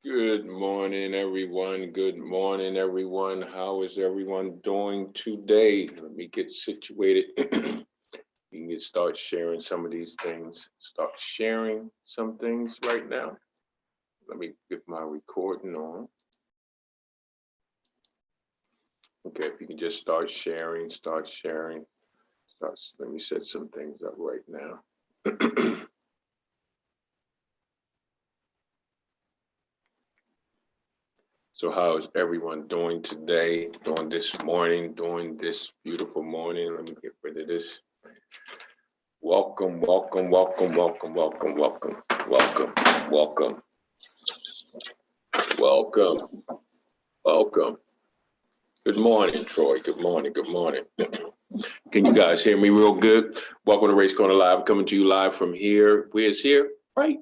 Good morning, everyone. Good morning, everyone. How is everyone doing today? Let me get situated. You can start sharing some of these things. Start sharing some things right now. Let me get my recording on. Okay, if you can just start sharing. Let me set some things up right now. So how is everyone doing today, doing this morning, doing this beautiful morning? Let me get rid of this. Welcome, welcome, welcome, welcome, welcome, welcome, welcome, welcome, welcome, welcome. Good morning, Troy. Good morning, good morning. Can you guys hear me real good? Welcome to Race Corner Live, coming to you live from here. Where's here? Right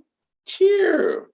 here.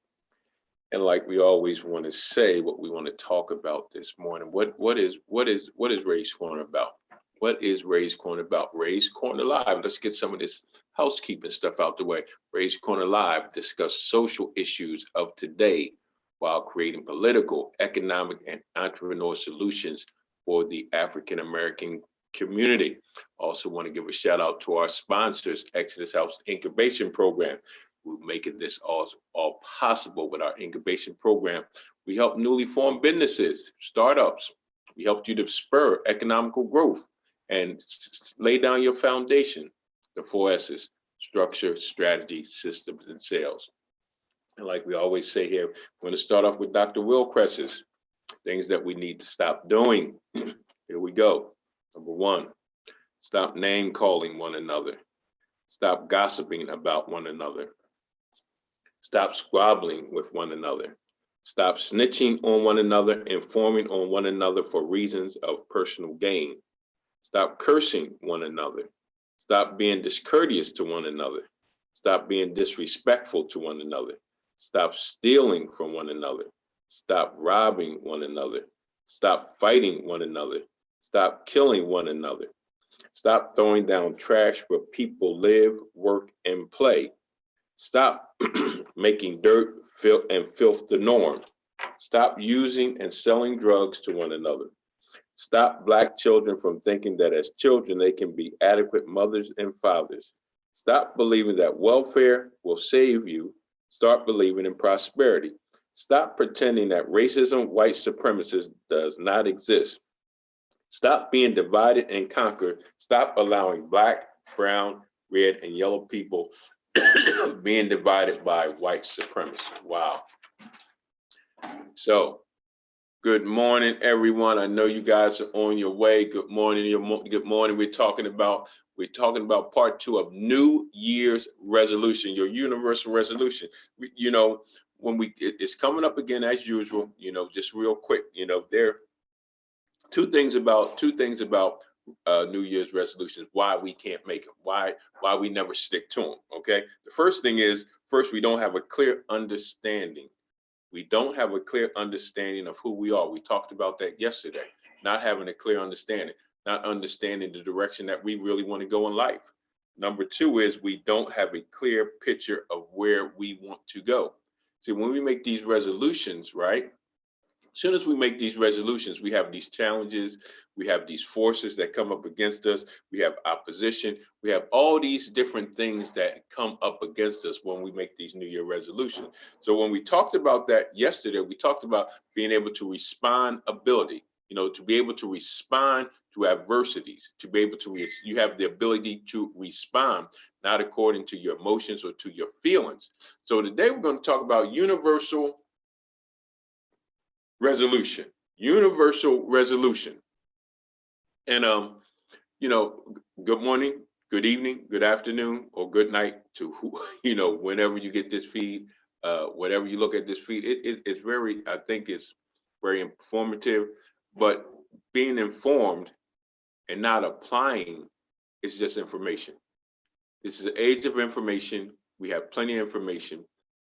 And like we always want to say, what we want to talk about this morning. What is Race Corner about? What is Race Corner about? Race Corner Live. Let's get some of this housekeeping stuff out the way. Race Corner Live discuss social issues of today while creating political, economic, and entrepreneurial solutions for the African American community. Also want to give a shout out to our sponsors, Exodus House Incubation Program. We're making this all possible with our incubation program. We help newly formed businesses, startups. We help you to spur economical growth and lay down your foundation, the 4 S's: structure, strategy, systems, and sales. And like we always say here, we're going to start off with Dr. Will Cress's things that we need to stop doing. Here we go. Number 1, stop name calling one another. Stop gossiping about one another. Stop squabbling with one another. Stop snitching on one another, informing on one another for reasons of personal gain. Stop cursing one another. Stop being discourteous to one another. Stop being disrespectful to one another. Stop stealing from one another. Stop robbing one another. Stop fighting one another. Stop killing one another. Stop throwing down trash where people live, work, and play. Stop making dirt, filth, and filth the norm. Stop using and selling drugs to one another. Stop Black children from thinking that as children they can be adequate mothers and fathers. Stop believing that welfare will save you. Start believing in prosperity. Stop pretending that racism, white supremacy does not exist. Stop being divided and conquered. Stop allowing Black, brown, red, and yellow people being divided by white supremacy. Wow. So, good morning, everyone. I know you guys are on your way. Good morning. Good morning. We're talking about part 2 of New Year's resolution, your universal resolution. It's coming up again as usual. Just real quick. There are two things about New Year's resolutions, why we can't make them, why we never stick to them. Okay. The first thing is, we don't have a clear understanding. We don't have a clear understanding of who we are. We talked about that yesterday, not having a clear understanding, not understanding the direction that we really want to go in life. Number 2 is we don't have a clear picture of where we want to go. See, when we make these resolutions, right? As soon as we make these resolutions, we have these challenges, we have these forces that come up against us, we have opposition, we have all these different things that come up against us when we make these New Year resolutions. So when we talked about that yesterday, we talked about being able to respond ability, to be able to respond to adversities, to be able to, you have the ability to respond, not according to your emotions or to your feelings. So today we're going to talk about universal resolution. And good morning, good evening, good afternoon, or good night to who, whenever you get this feed, whatever you look at this feed. It's very, I think it's very informative, but being informed and not applying is just information. This is an age of information. We have plenty of information.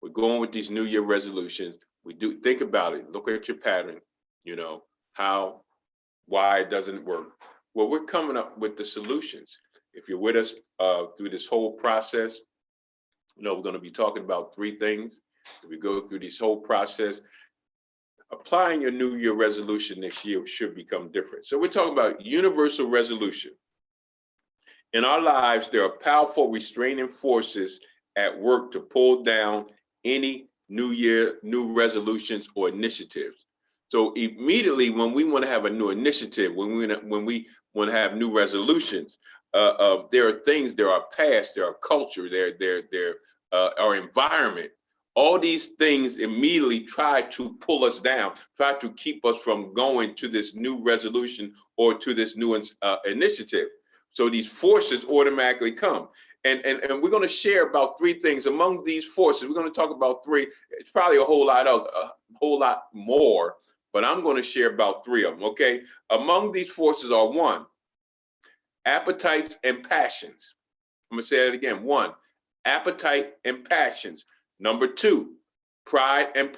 We're going with these New Year resolutions. We do think about it, look at your pattern, why it doesn't work. Well, we're coming up with the solutions. If you're with us through this whole process, We're going to be talking about three things. If we go through this whole process, applying your New Year resolution next year should become different. So we're talking about universal resolution. In our lives, there are powerful restraining forces at work to pull down any New Year, new resolutions or initiatives. So immediately when we want to have a new initiative, when we want to have new resolutions, there are things, there are past, there are culture, there our environment. All these things immediately try to pull us down, try to keep us from going to this new resolution or to this new initiative. So these forces automatically come. And we're going to share about three things. Among these forces, we're going to talk about three. It's probably a whole lot more, but I'm going to share about three of them, okay? Among these forces are one, appetites and passions. I'm going to say that again. One, appetite and passions. Number two, pride and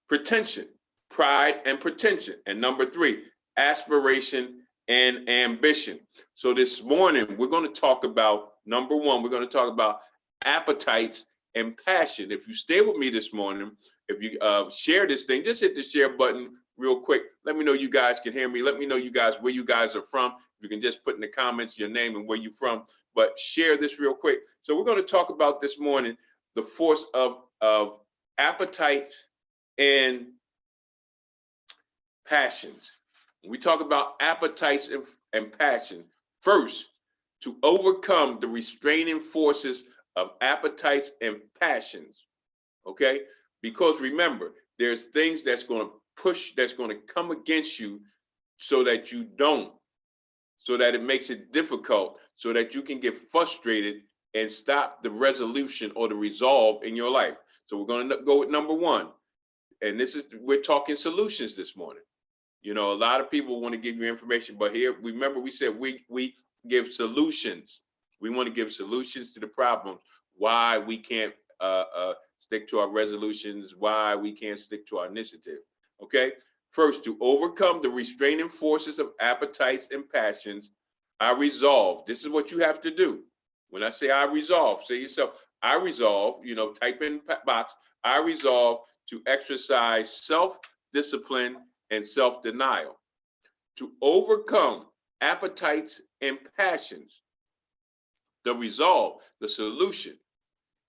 pretension. Pride and pretension. And number three, aspiration and ambition. So this morning, we're going to talk about, number one, we're going to talk about appetites and passion. If you stay with me this morning, if you share this thing, just hit the share button real quick. Let me know you guys can hear me. Let me know you guys where you guys are from. You can just put in the comments your name and where you're from, but share this real quick. So we're going to talk about this morning the force of appetites and passions. When we talk about appetites and passion, first, to overcome the restraining forces of appetites and passions, okay? Because remember, there's things that's going to push, that's going to come against you so that you don't, so that it makes it difficult, so that you can get frustrated and stop the resolution or the resolve in your life. So we're going to go with number one. And this is, we're talking solutions this morning. You know, a lot of people want to give you information, but here, remember we said we give solutions. We want to give solutions to the problems, why we can't stick to our resolutions, why we can't stick to our initiative, okay? First, to overcome the restraining forces of appetites and passions, I resolve. This is what you have to do. When I say I resolve, say yourself, I resolve, you know, type in box, I resolve to exercise self-discipline and self-denial. To overcome appetites and passions, the resolve, the solution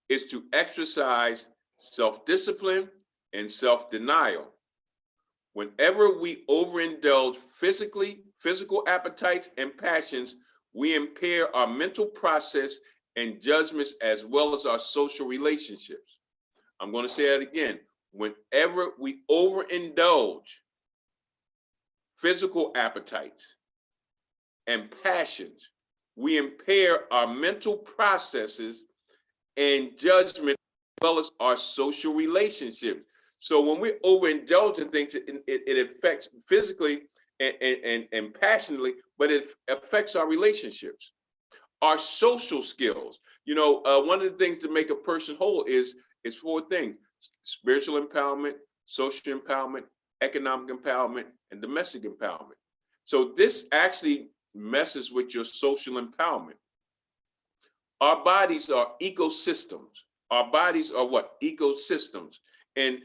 is to exercise self-discipline and self-denial. Whenever we overindulge physical appetites and passions, we impair our mental process and judgments as well as our social relationships. I'm going to say that again. Whenever we overindulge physical appetites and passions, we impair our mental processes and judgment as well as our social relationships. So when we overindulge in things, it affects physically and passionately, but it affects our relationships, our social skills. You know, one of the things to make a person whole is four things: spiritual empowerment, social empowerment, economic empowerment, and domestic empowerment. So this actually messes with your social empowerment. Our bodies are ecosystems. Our bodies are what? Ecosystems. And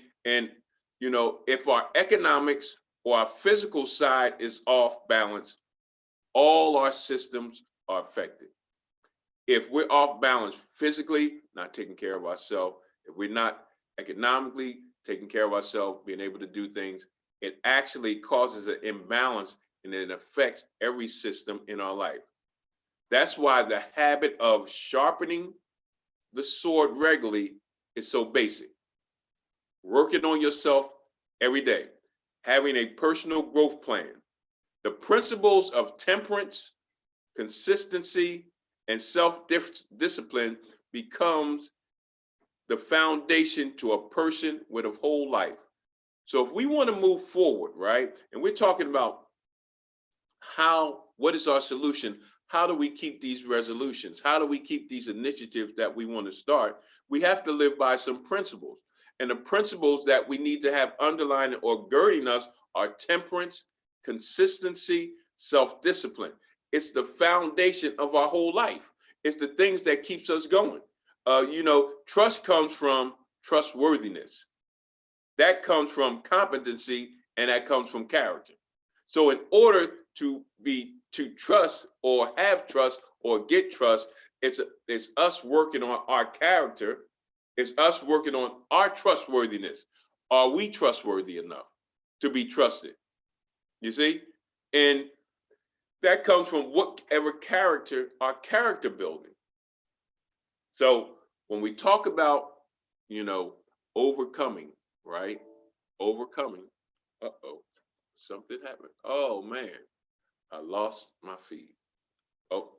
you know, if our economics or our physical side is off balance, all our systems are affected. If we're off balance physically, not taking care of ourselves, if we're not economically taking care of ourselves, being able to do things, it actually causes an imbalance and it affects every system in our life. That's why the habit of sharpening the sword regularly is so basic. Working on yourself every day, having a personal growth plan. The principles of temperance, consistency, and self-discipline becomes the foundation to a person with a whole life. So if we want to move forward, right, and we're talking about what is our solution? How do we keep these resolutions? How do we keep these initiatives that we want to start? We have to live by some principles. And the principles that we need to have underlying or girding us are temperance, consistency, self-discipline. It's the foundation of our whole life. It's the things that keeps us going. Trust comes from trustworthiness. That comes from competency, and that comes from character. So in order to trust or have trust or get trust, it's us working on our character. It's us working on our trustworthiness. Are we trustworthy enough to be trusted? You see? And that comes from whatever character, our character building. So when we talk about, overcoming, right? Overcoming. Uh-oh, something happened. Oh man, I lost my feed. Oh,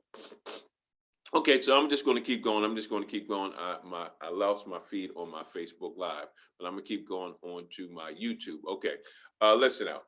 okay. So I'm just going to keep going. I lost my feed on my Facebook Live, but I'm gonna keep going on to my YouTube. Okay, listen out.